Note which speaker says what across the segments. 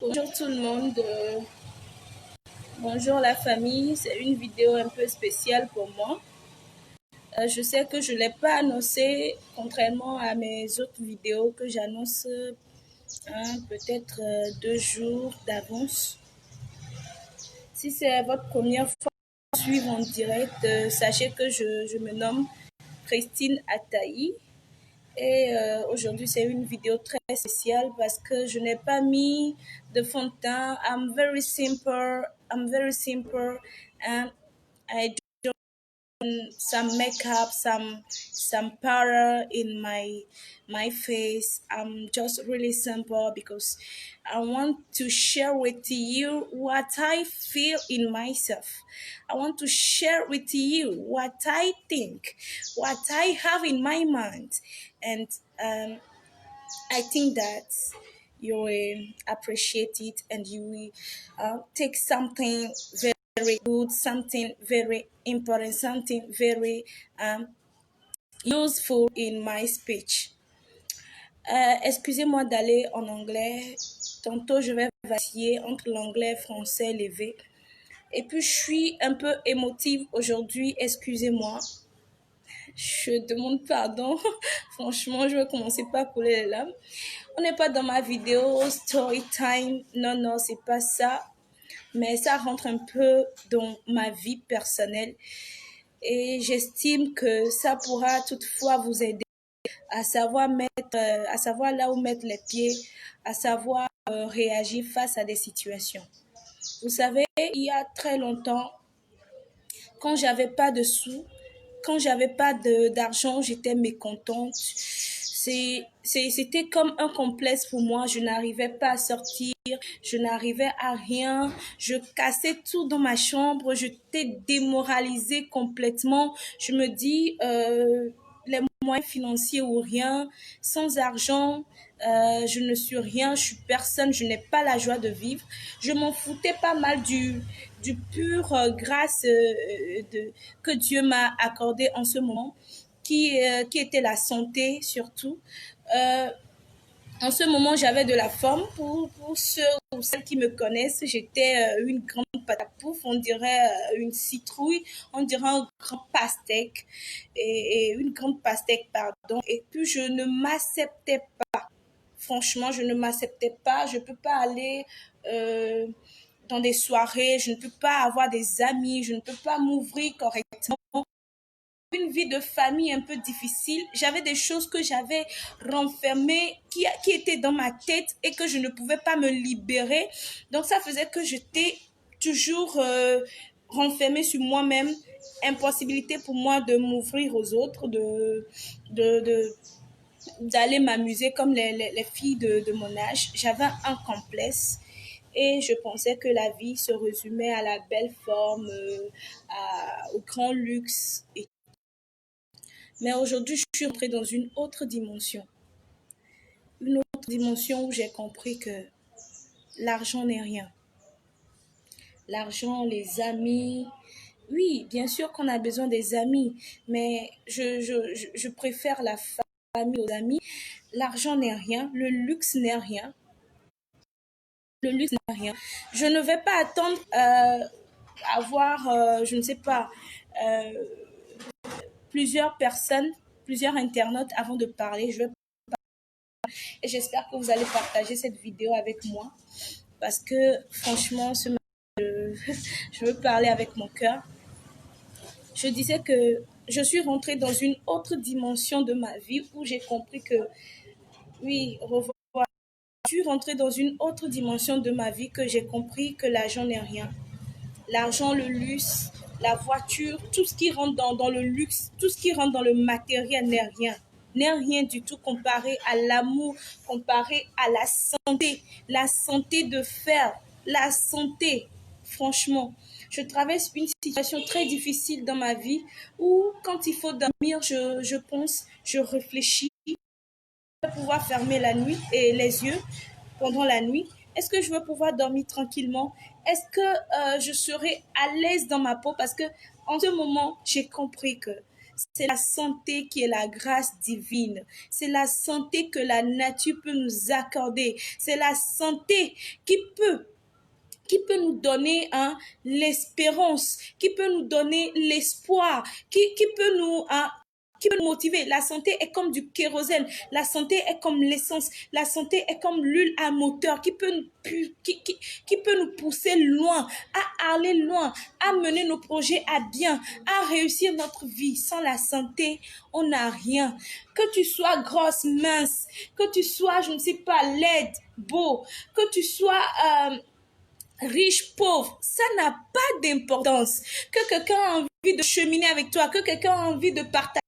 Speaker 1: Bonjour tout le monde, bonjour la famille. C'est une vidéo un peu spéciale pour moi. Je sais que je ne l'ai pas annoncé, contrairement à mes autres vidéos que j'annonce peut-être 2 jours d'avance. Si c'est votre première fois à suivre en direct, sachez que je me nomme Christine Ataï. Et aujourd'hui, c'est une vidéo très spéciale parce que je n'ai pas mis de fond de teint. I'm very simple. I'm very simple. And I do some makeup, some powder in my face. I'm just really simple because I want to share with you what I feel in myself. I want to share with you what I think, what I have in my mind, and I think that you will appreciate it and you will take something very good, something very important, something very useful in my speech. Excusez-moi d'aller en anglais. Tantôt, je vais vaciller entre l'anglais et le français élevé. Et puis, je suis un peu émotive aujourd'hui. Excusez-moi. Je demande pardon. Franchement, je vais commencer par couler les larmes. On n'est pas dans ma vidéo story time. Non, non, c'est pas ça. Mais ça rentre un peu dans ma vie personnelle. Et j'estime que ça pourra toutefois vous aider à savoir à savoir là où mettre les pieds, à savoir réagir face à des situations. Vous savez, il y a très longtemps, quand j'avais pas de sous, quand j'avais pas d'argent, j'étais mécontente. C'était comme un complexe pour moi. Je n'arrivais pas à sortir, je n'arrivais à rien. Je cassais tout dans ma chambre. J'étais démoralisée complètement. Je me dis, les moyens financiers ou rien, sans argent, je ne suis rien, je suis personne, je n'ai pas la joie de vivre. Je m'en foutais pas mal du pur grâce que Dieu m'a accordé en ce moment, qui était la santé surtout. Euh, En ce moment, j'avais de la forme. Pour ceux ou celles qui me connaissent, j'étais une grande patapouf, on dirait une citrouille, on dirait un grand pastèque, et une grande pastèque, pardon. Et puis, je ne m'acceptais pas. Franchement, je ne m'acceptais pas. Je ne peux pas aller dans des soirées, je ne peux pas avoir des amis, je ne peux pas m'ouvrir correctement. Une vie de famille un peu difficile. J'avais des choses que j'avais renfermées, qui étaient dans ma tête et que je ne pouvais pas me libérer. Donc ça faisait que j'étais toujours renfermée sur moi-même. Impossibilité pour moi de m'ouvrir aux autres, de, d'aller m'amuser comme les filles de mon âge. J'avais un complexe. Et je pensais que la vie se résumait à la belle forme, au grand luxe et mais aujourd'hui, je suis entrée dans une autre dimension. Une autre dimension où j'ai compris que l'argent n'est rien. L'argent, les amis, oui, bien sûr qu'on a besoin des amis, mais je préfère la famille aux amis. L'argent n'est rien, le luxe n'est rien. Le luxe n'est rien. Je ne vais pas attendre avoir, je ne sais pas, euh, plusieurs personnes, plusieurs internautes avant de parler. Je vais Et j'espère que vous allez partager cette vidéo avec moi parce que franchement, je veux parler avec mon cœur. Je disais que je suis rentrée dans une autre dimension de ma vie où j'ai compris que, oui, revoir. Je suis rentrée dans une autre dimension de ma vie que j'ai compris que l'argent n'est rien. L'argent, le luxe, la voiture, tout ce qui rentre dans le luxe, tout ce qui rentre dans le matériel n'est rien du tout comparé à l'amour, comparé à la santé de faire, la santé. Franchement, je traverse une situation très difficile dans ma vie où quand il faut dormir, je pense, je réfléchis, pouvoir fermer la nuit et les yeux pendant la nuit? Est-ce que je veux pouvoir dormir tranquillement? Est-ce que je serai à l'aise dans ma peau? Parce que en ce moment, j'ai compris que c'est la santé qui est la grâce divine. C'est la santé que la nature peut nous accorder. C'est la santé qui peut nous donner l'espérance, qui peut nous donner l'espoir, qui peut nous motiver. La santé est comme du kérosène, la santé est comme l'essence, la santé est comme l'huile à moteur qui peut nous pousser loin, à aller loin, à mener nos projets à bien, à réussir notre vie. Sans la santé, on n'a rien. Que tu sois grosse, mince, que tu sois, je ne sais pas, laide, beau, que tu sois riche, pauvre, ça n'a pas d'importance. Que quelqu'un a envie de cheminer avec toi, que quelqu'un a envie de partager,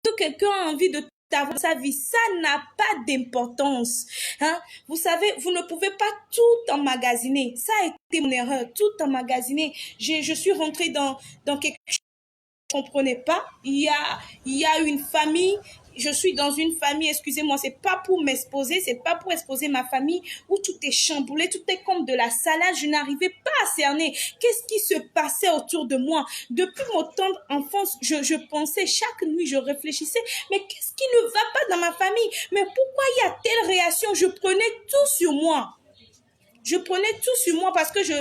Speaker 1: que quelqu'un a envie de t'avoir sa vie, ça n'a pas d'importance. Hein? Vous savez, vous ne pouvez pas tout emmagasiner. Ça a été mon erreur, tout emmagasiner. Je suis rentrée dans quelque chose que je ne comprenais pas. Il y a une famille. Je suis dans une famille, excusez-moi, c'est pas pour m'exposer, c'est pas pour exposer ma famille où tout est chamboulé, tout est comme de la salade. Je n'arrivais pas à cerner qu'est-ce qui se passait autour de moi. Depuis mon tendre enfance, je pensais chaque nuit, je réfléchissais, mais qu'est-ce qui ne va pas dans ma famille? Mais pourquoi il y a telle réaction? Je prenais tout sur moi. Je prenais tout sur moi parce que je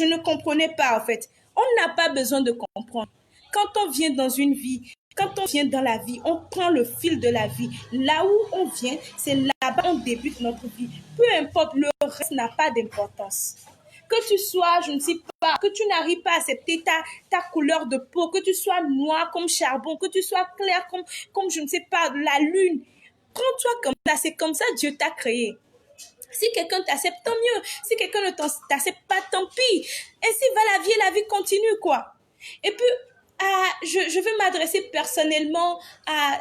Speaker 1: ne comprenais pas en fait. On n'a pas besoin de comprendre. Quand on vient dans une vie, quand on vient dans la vie, on prend le fil de la vie. Là où on vient, c'est là-bas qu'on débute notre vie. Peu importe, le reste n'a pas d'importance. Que tu sois, je ne sais pas, que tu n'arrives pas à accepter ta couleur de peau, que tu sois noir comme charbon, que tu sois clair comme je ne sais pas, la lune. Prends-toi comme ça, c'est comme ça Dieu t'a créé. Si quelqu'un t'accepte, tant mieux. Si quelqu'un ne t'accepte pas, tant pis. Ainsi va la vie et la vie continue, quoi. Et puis, je veux m'adresser personnellement à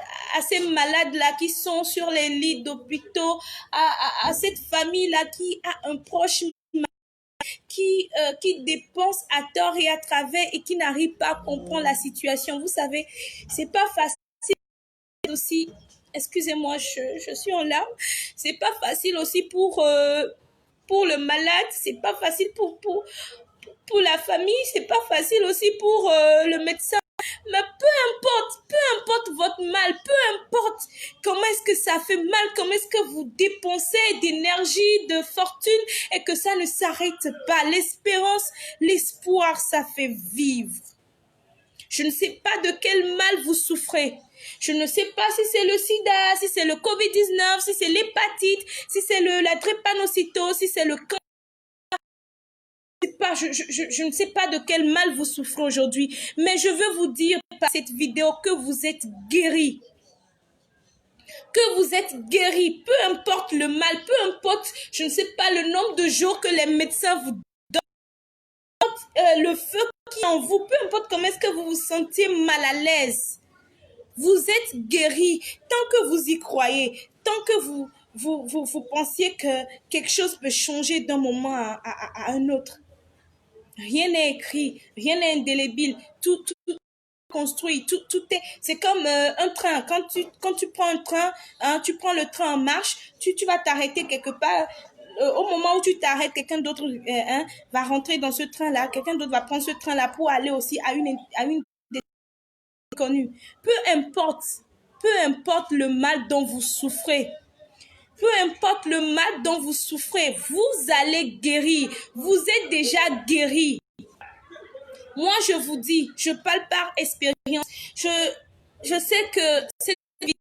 Speaker 1: ces malades-là qui sont sur les lits d'hôpitaux, à cette famille-là qui a un proche qui dépense à tort et à travers et qui n'arrive pas à comprendre la situation. Vous savez, c'est pas facile aussi. Excusez-moi, je suis en larmes. C'est pas facile aussi pour le malade. C'est pas facile pour la famille. C'est pas facile aussi pour le médecin. Mais peu importe votre mal, peu importe comment est-ce que ça fait mal, comment est-ce que vous dépensez d'énergie, de fortune et que ça ne s'arrête pas. L'espérance, l'espoir, ça fait vivre. Je ne sais pas de quel mal vous souffrez. Je ne sais pas si c'est le sida, si c'est le COVID-19, si c'est l'hépatite, si c'est la drépanocytose, si c'est le cancer. Je ne sais pas de quel mal vous souffrez aujourd'hui, mais je veux vous dire par cette vidéo que vous êtes guéris. Que vous êtes guéris, peu importe le mal, peu importe, je ne sais pas le nombre de jours que les médecins vous donnent, le feu qui est en vous, peu importe comment est-ce que vous vous sentiez mal à l'aise. Vous êtes guéris tant que vous y croyez, tant que vous pensiez que quelque chose peut changer d'un moment à un autre. Rien n'est écrit, rien n'est indélébile, tout construit, tout est, c'est comme un train. Quand tu prends un train, hein, tu prends le train en marche, tu vas t'arrêter quelque part. Au moment où tu t'arrêtes, quelqu'un d'autre va rentrer dans ce train-là, quelqu'un d'autre va prendre ce train-là pour aller aussi à une connue. Peu importe le mal dont vous souffrez, peu importe le mal dont vous souffrez, vous allez guérir. Vous êtes déjà guéri. Moi, je vous dis, je parle par expérience. Je sais que cette vidéo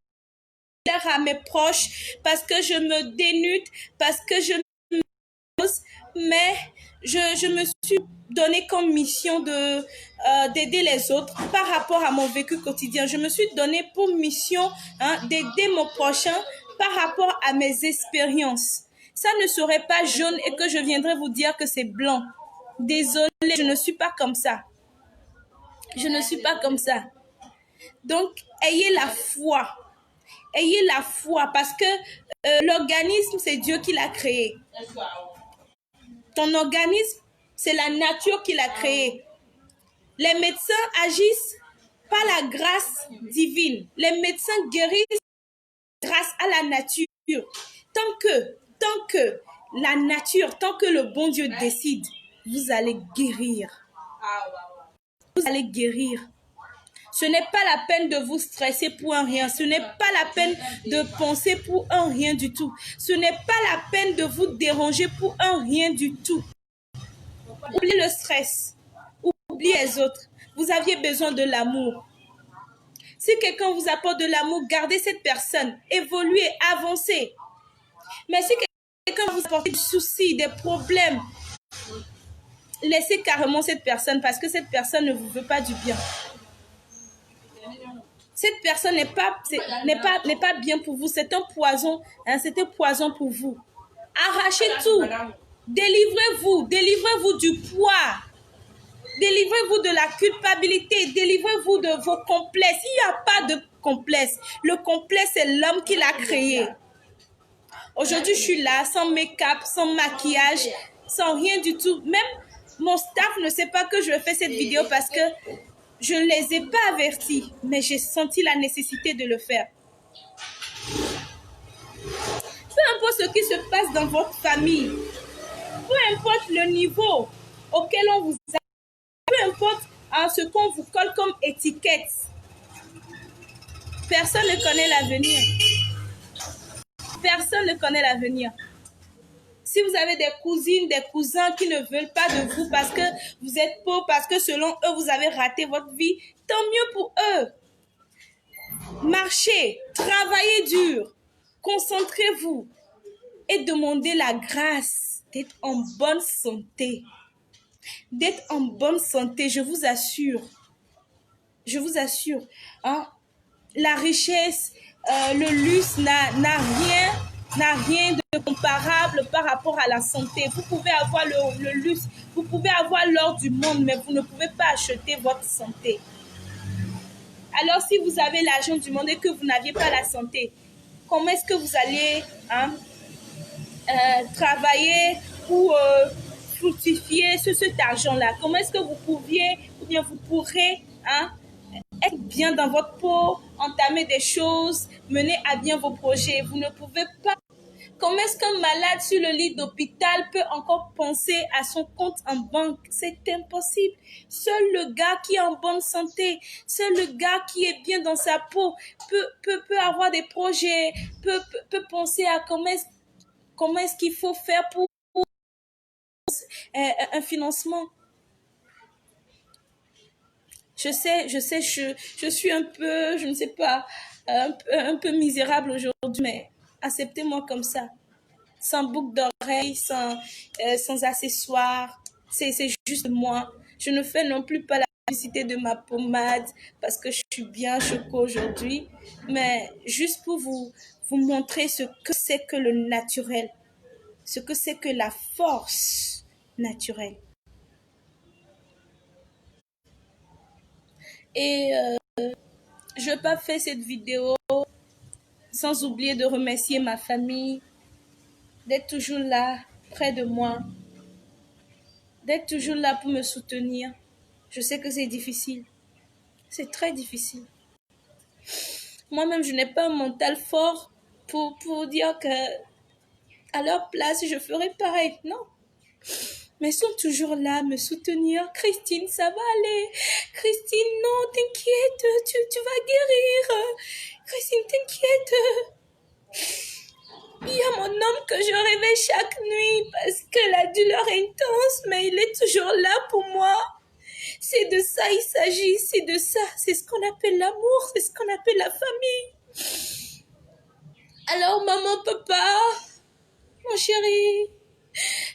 Speaker 1: à mes proches parce que je me dénude, parce que je me pose, mais je me suis donné comme mission d'aider les autres par rapport à mon vécu quotidien. Je me suis donné pour mission d'aider mon prochain par rapport à mes expériences. Ça ne serait pas jaune et que je viendrais vous dire que c'est blanc. Désolée, je ne suis pas comme ça. Je ne suis pas comme ça. Donc, ayez la foi. Ayez la foi parce que l'organisme, c'est Dieu qui l'a créé. Ton organisme, c'est la nature qui l'a créé. Les médecins agissent par la grâce divine. Les médecins guérissent grâce à la nature. Tant que la nature, tant que le bon Dieu décide, vous allez guérir. Vous allez guérir. Ce n'est pas la peine de vous stresser pour un rien. Ce n'est pas la peine de penser pour un rien du tout. Ce n'est pas la peine de vous déranger pour un rien du tout. Oubliez le stress. Oubliez les autres. Vous aviez besoin de l'amour. Si quelqu'un vous apporte de l'amour, gardez cette personne. Évoluez, avancez. Mais si quelqu'un vous apporte des soucis, des problèmes, laissez carrément cette personne parce que cette personne ne vous veut pas du bien. Cette personne n'est pas bien pour vous. C'est un poison. Hein, c'est un poison pour vous. Arrachez tout. Délivrez-vous du poids. Délivrez-vous de la culpabilité. Délivrez-vous de vos complexes. Il n'y a pas de complexe. Le complexe, c'est l'homme qui l'a créé. Aujourd'hui, je suis là sans make-up, sans maquillage, sans rien du tout. Même mon staff ne sait pas que je fais cette vidéo parce que je ne les ai pas avertis. Mais j'ai senti la nécessité de le faire. Peu importe ce qui se passe dans votre famille, peu importe le niveau auquel on vous a, peu importe ce qu'on vous colle comme étiquette, personne ne connaît l'avenir. Personne ne connaît l'avenir. Si vous avez des cousines, des cousins qui ne veulent pas de vous parce que vous êtes pauvre, parce que selon eux, vous avez raté votre vie, tant mieux pour eux. Marchez, travaillez dur, concentrez-vous et demandez la grâce d'être en bonne santé. D'être en bonne santé, je vous assure. Je vous assure. Hein, la richesse, le luxe n'a rien de comparable par rapport à la santé. Vous pouvez avoir le luxe, vous pouvez avoir l'or du monde, mais vous ne pouvez pas acheter votre santé. Alors, si vous avez l'argent du monde et que vous n'aviez pas la santé, comment est-ce que vous allez travailler pour fructifier cet argent-là? Comment est-ce que vous pouviez, ou bien vous pourrez être bien dans votre peau, entamer des choses, mener à bien vos projets? Vous ne pouvez pas. Comment est-ce qu'un malade sur le lit d'hôpital peut encore penser à son compte en banque? C'est impossible. Seul le gars qui est en bonne santé, seul le gars qui est bien dans sa peau peut avoir des projets, peut penser à comment est-ce qu'il faut faire pour un financement. Je sais, je suis un peu, je ne sais pas, un peu misérable aujourd'hui, mais acceptez-moi comme ça. Sans boucle d'oreille, sans accessoires. C'est juste moi. Je ne fais non plus pas la publicité de ma pommade parce que je suis bien choco aujourd'hui, mais juste pour vous montrer ce que c'est que le naturel, ce que c'est que la force naturelle. Et je n'ai pas fait cette vidéo sans oublier de remercier ma famille, d'être toujours là, près de moi, d'être toujours là pour me soutenir. Je sais que c'est difficile. C'est très difficile. Moi-même, je n'ai pas un mental fort pour dire que à leur place, je ferai pareil. Non. Mais ils sont toujours là à me soutenir. Christine, ça va aller. Christine, non, t'inquiète, tu vas guérir. Christine, t'inquiète. Il y a mon homme que je réveille chaque nuit parce que la douleur est intense, mais il est toujours là pour moi. C'est de ça il s'agit, c'est de ça. C'est ce qu'on appelle l'amour, c'est ce qu'on appelle la famille. Alors, maman, papa, mon chéri,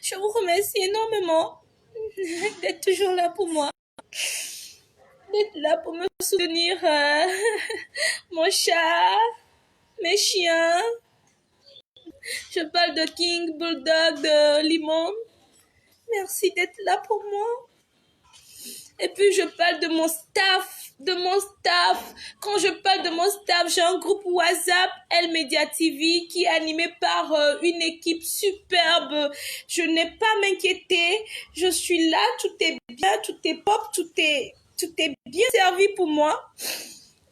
Speaker 1: je vous remercie énormément d'être toujours là pour moi. D'être là pour me soutenir. Mon chat, mes chiens. Je parle de King, Bulldog, de Limon. Merci d'être là pour moi. Et puis je parle de mon staff, Quand je parle de mon staff, j'ai un groupe WhatsApp, El Media TV, qui est animé par une équipe superbe. Je n'ai pas à m'inquiéter. Je suis là, tout est bien, tout est pop, tout est bien servi pour moi.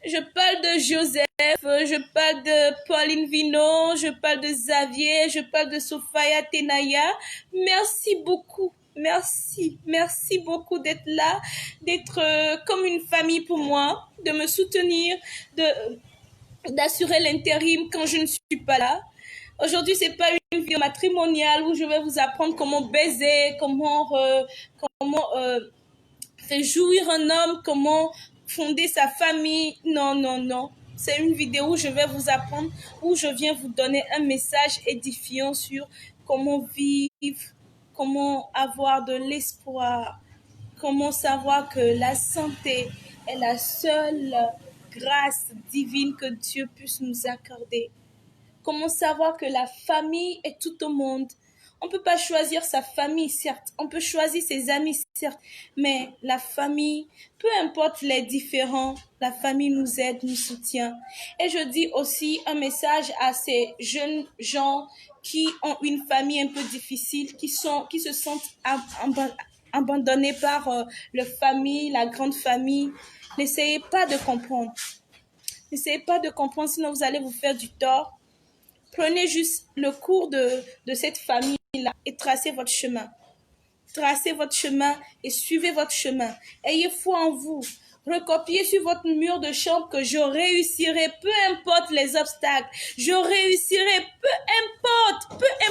Speaker 1: Je parle de Joseph, je parle de Pauline Vino, je parle de Xavier, je parle de Sophia Tenaya. Merci beaucoup. Merci, merci beaucoup d'être là, d'être comme une famille pour moi, de me soutenir, d'assurer l'intérim quand je ne suis pas là. Aujourd'hui, c'est pas une vidéo matrimoniale où je vais vous apprendre comment baiser, comment faire jouir un homme, comment fonder sa famille. Non, non, non. C'est une vidéo où je vais vous apprendre, où je viens vous donner un message édifiant sur comment vivre, comment avoir de l'espoir, comment savoir que la santé est la seule grâce divine que Dieu puisse nous accorder. Comment savoir que la famille est tout au monde. On ne peut pas choisir sa famille, certes. On peut choisir ses amis, certes. Mais la famille, peu importe les différends, la famille nous aide, nous soutient. Et je dis aussi un message à ces jeunes gens qui ont une famille un peu difficile, qui se sentent abandonnés par leur famille, la grande famille. N'essayez pas de comprendre. N'essayez pas de comprendre, sinon vous allez vous faire du tort. Prenez juste le cours de cette famille-là et tracez votre chemin. Tracez votre chemin et suivez votre chemin. Ayez foi en vous. Recopiez sur votre mur de chambre que je réussirai, peu importe les obstacles. Je réussirai, peu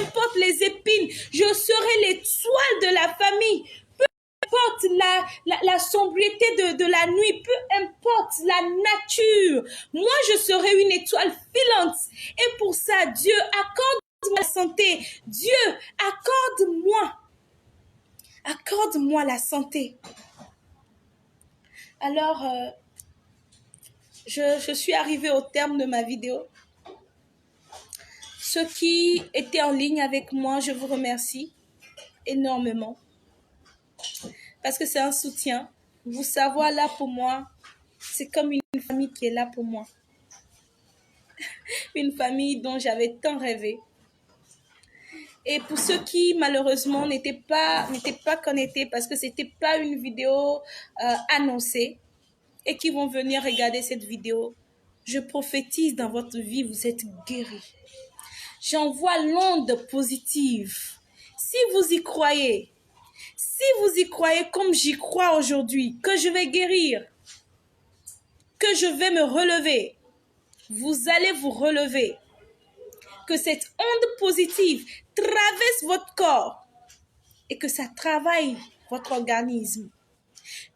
Speaker 1: importe les épines. Je serai l'étoile de la famille. La sobriété de la nuit, peu importe la nature, moi je serai une étoile filante. Et pour ça, Dieu, accorde-moi la santé. Dieu, accorde-moi la santé. Alors, je suis arrivée au terme de ma vidéo. Ceux qui étaient en ligne avec moi, je vous remercie énormément. Parce que c'est un soutien. Vous savoir là pour moi, c'est comme une famille qui est là pour moi. Une famille dont j'avais tant rêvé. Et pour ceux qui, malheureusement, n'étaient pas connectés parce que c'était pas une vidéo annoncée et qui vont venir regarder cette vidéo, je prophétise dans votre vie, vous êtes guéris. J'envoie l'onde positive. Si vous y croyez comme j'y crois aujourd'hui, que je vais guérir, que je vais me relever, vous allez vous relever. Que cette onde positive traverse votre corps et que ça travaille votre organisme.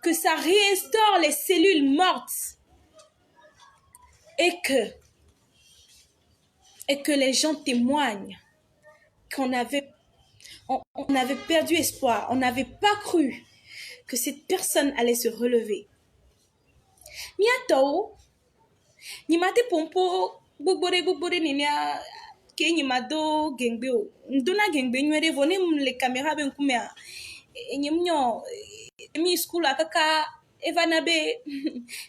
Speaker 1: Que ça réinstaure les cellules mortes et que les gens témoignent qu'on avait perdu espoir, on n'avait pas cru que cette personne allait se relever. Miato, ni mate pompo, bubore ninia ke nyimado gengbe o ndona gengbe nywere vone le caméra ben kumea nyimnyo mi school akaka evana be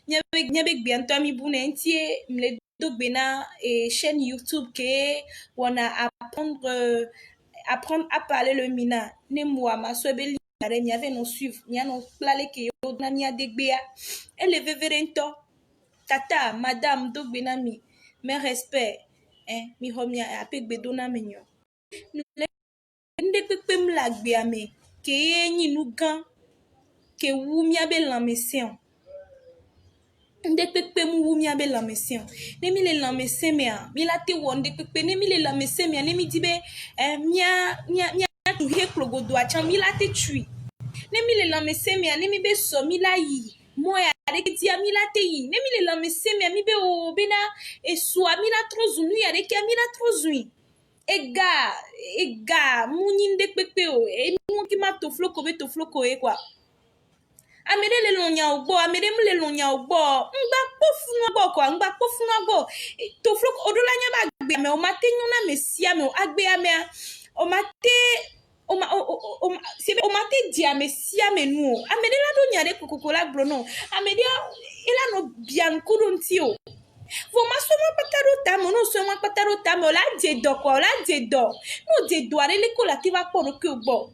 Speaker 1: nyabe gbianto mi bune ntie mle dogbena et chaîne YouTube ke wana apprendre à parler le mina ne moi ma swebeliare mi avait non suivre mi anon plale ke yo na mi adegbea eleve verento tata madame dogbena mi mes respects mi homia apek bedona menyo nde pepe mlagbe ame ke yenyi nu gan ke wu mi abe lamesian nde pepe mu wu mi abe lamesian ne mi le lamesian mea mi la te wonde pepe ne mi le lamesian mea ne mi dibe mia tu he klogodo achan mi la te tui ne mi le lamesian mea ne mi be so mi la yi moya areke dia mi la te yi ne mi le lamesian mea mi be o bena esua mi la trozunu ya reke mi la trozui ega munyinde pepe o e mu ki ma to floko be to floko e kwa amede le lonya ogbo amede mle lonya ogbo ngba pofunu ogbo kwa ngba pofunu ogbo to floko odola nya ba gbe me o mate nyuna mesia me o agbe ame o mate o mate dia mesia me nu amede la do nya de kokokola gbo no amede ila no bian kudunti o vo masoma pataro tamo no so ma pataro tamo la de do ko la de do no de do are le ko la ti va ko no ke ogbo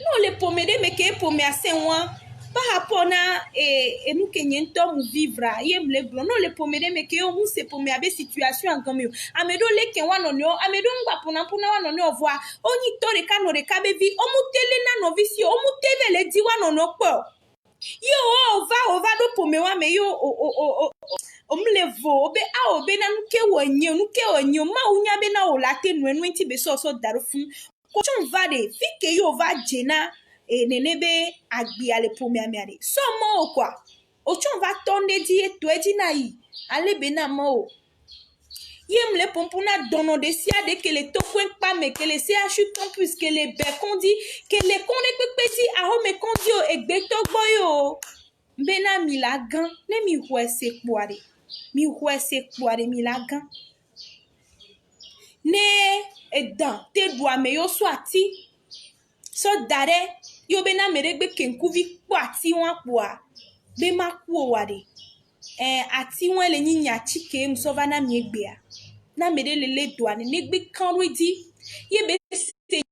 Speaker 1: no le pomede me ke pome asenwa par rapport na et nous kenyen tom vivre yem le glo no le pomede me ke on se pomé abe situation en comme amedo le ken wa no no amedo ngba pona wa no no voir oni to re ka no re ka be vi o mu tele na no vi si o mu tebe le di wa no no po yo o va do pomé wa me yo o mlevo obe a obe na nuke wonye ma unya be na o late nu enti be so darufun ko chon va de fi ke yo va jena nenebe agbi ale pomi amiare so mo quoi ochon va tonde di eto eji na yi ale be na mo yem le pompuna dono de sia de que le tokwen pa me que le sia chuton puisque le be kondi que le konde pepeti a ho me kondi o egbe togbo yo bena milagan ne mi huese poare mi lagan ne edan te doa me yo swati so dare yo bena meregbe kenkuvi kwati wan kwa be ma ku wade ati wan le nyinya chike mso vana mi egbe na mere lele doa ne gbe kan di ye be se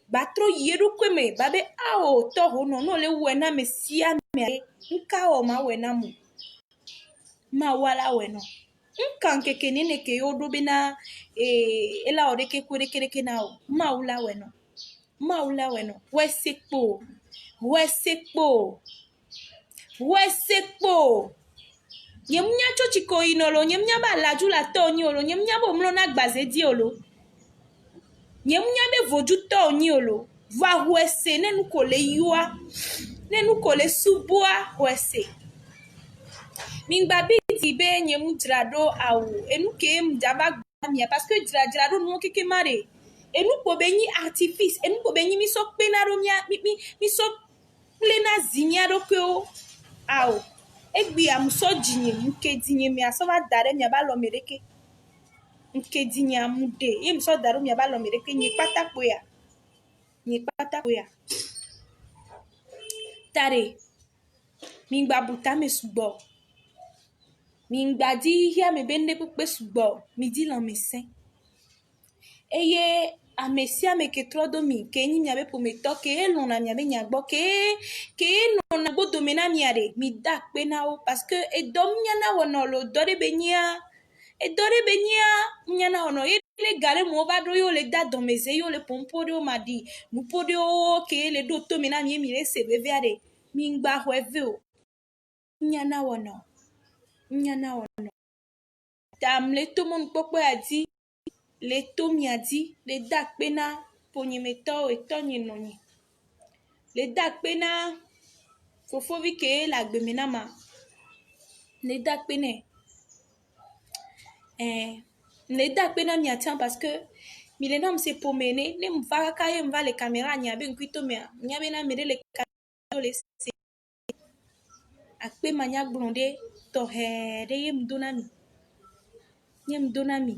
Speaker 1: batro yeru kweme babe ao to ho no le we na me sia me nka o ma we na mu ma wala we no nka nkeke nene ke yo do be na ela ore ke kwere kere na o ma wala we no wesekpo nyemnya chochiko inolo nyemnya ba laju la to ni olo nyemnya bo mlo na gbaze di olo nyemnya be voju to ni olo va wese nenu ko le yua nenu ko le subua wese mingba bi di be nyemu drado awu enu ke mdaba gba parce que drado no keke mare enu ko be ni artifice enu ko be ni mi so pe na ro mi so plena zinia do ko awu egbi amuso jinye nke dinye mi asoba dare mi aba lo mereke nke dinye amude ye mi so dare mi aba lo mereke nyi patako ya tare mi gba buta me sugbo mi gba di hia me bende pepe sugbo mi di lo me sen eye amesia me ke trodo mi ke nyi mi abe po me to ke elon na mi abe nyagbo ke no na bodo me na mi are mi da pe na o parce que edom nya na wono lo dore benya nya na wono le gare mo va do yo le da dans mes yo le pompo do ma di mu podo ke le do to me na mi le se be viare mi ngba hweve o nya na wono tam le to mon popo adi le to mi adi le da pe na ponye meto e to nyi no nyi le da pe na fofo vi ke la gbe me na ma le da pe ne le da pe na mi attend parce que mi le nam se pomene ne mva ka ye mva le caméra nya be nkwito me nya be na me le caméra le se akpe manya blonde to he de ye mdona mi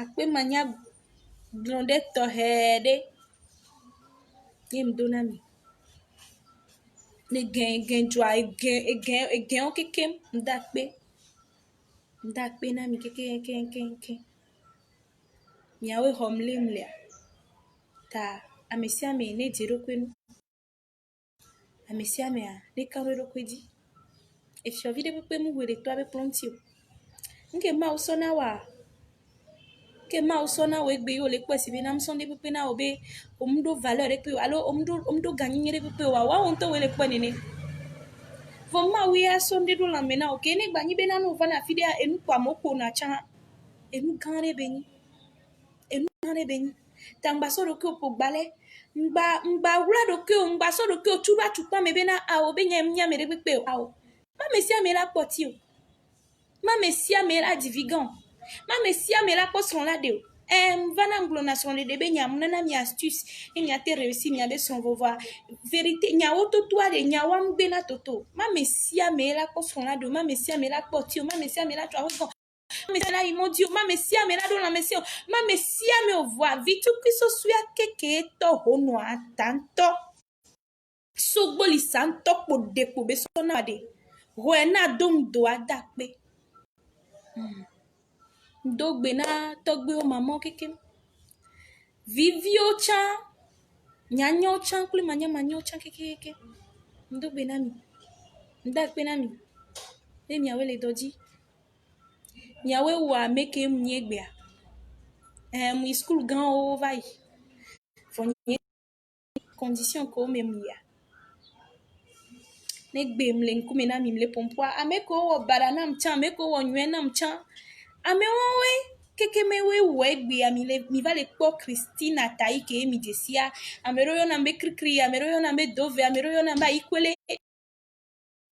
Speaker 1: akpe manya blonde to he de ye mdona mi le gen joa gen o kekem nda kpe na mi ke mi awe homle mle ta amesia me ne jero kwenu amesia me a ne kanro kwedi e fi ovide pepe mu were to abe plontio nke ma usona wa egbe yo le pesi be na msonde pepe na obe omdo valeur e pe alo omdo ganyere pepe wa onto we le pe nene voma wi a sonde do la mena o kene gbanyi be na no vana fidia enu kwa moko na cha enu kanre benyi tangba so do ke po gbale mba wula do ke mba so do ke tuba tupa me be na a o be nya me de pepe o ma mesia me la poti o ma mesia me la divigan ma mesia me la poson la de o vana nglo na son de be nya mna na mi astuce e nya te réussi mi abe son voir vérité nya woto toi de nya wa mbe na toto ma mesia me la poson la de ma mesia me la poti o ma mesia me la toi mais là ils m'ont dit ma mesia me la do la mesia ma mesia me voir vitu kiso suya keke to hono atanto sogboli santo po de po be so na de ho na dom do adakpe dogbe na togbe o mama keke vivio cha Nyanyo chan kuli manya manyo chan keke. Ndo benami. Ndak benami. E miawe le doji. Miawe wa meke mnyegbea. Mu school gan o vai. For nye condition ko memia. Ne gbe mle nkume na mi mle pompwa. Ameko wo barana mchan, ameko wo nywena mchan. Ame we keke mewe we gbe amile mi va le kpo Christina tai ke mi desia. Amero yo na mbe krikri, amero yo na mbe dove, amero yo na mba ikwele.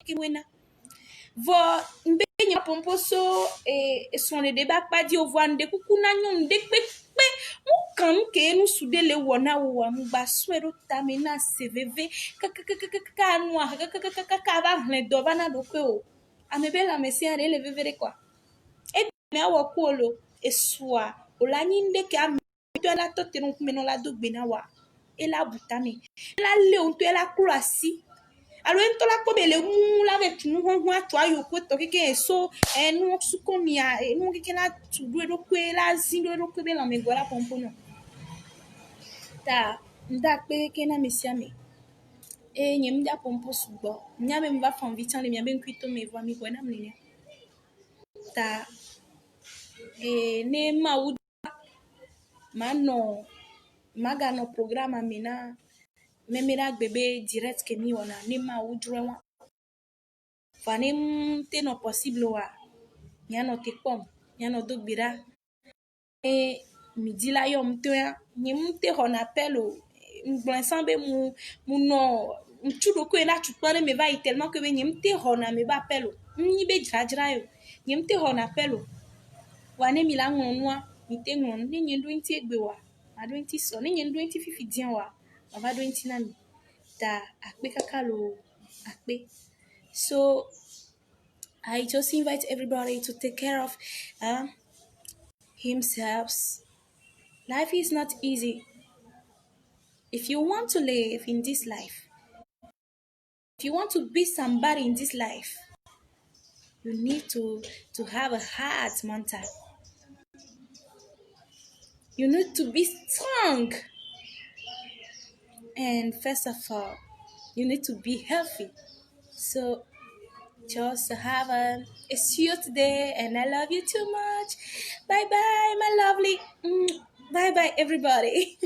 Speaker 1: Kimwena. Vo mbe nya pomposo son le débat pas di ovo ande kukuna nyom de pe mu kan ke nu sude le wona wo am ba swero tamina cvv ka nu ka ba hlen do bana do ko o amebe la mesi are le vevere kwa e me awo ku olo esua ola nyinde ke am to la to te nu kumeno la do gbe na wa e la butami la le on to la kurasi alo ento la ko bele mu la ve tunu ho ato ayo ko to keke so enu suko mi a enu keke la tu do do ko la zin do ko be la me gola pompo no ta nda pe keke na mesiame nyem da pompo subo nya me mva fon vitan le mi abe nkwito me vo mi ko na mle ta ne ma u mano maga no programa mina memera bebe direct ke mi wona ne ma u drwa Fanem te no possible wa. Nyano te pom. Nyano do bira. Mi di la yo mte ya. Nye mte hon appel o. Mblansan be mu no. Mchudo ko ela chupane me va tellement que be nye mte hon a me ba appel o. Mni be jra yo. Nye mte hon appel o. Wane mi la ngonwa. Mi te ngon. Ni nye ndo inti egbe wa. Ma do inti so. Ni nye ndo inti fifi dian wa. Ma va do inti nami. Ta akpe kakalo. Akpe. So I just invite everybody to take care of himself. Life is not easy. If you want to live in this life, if you want to be somebody in this life, you need to have a heart, Manta. You need to be strong. And first of all, you need to be healthy. So just have a sweet day, and I love you too much. Bye bye, my lovely. Bye bye, everybody.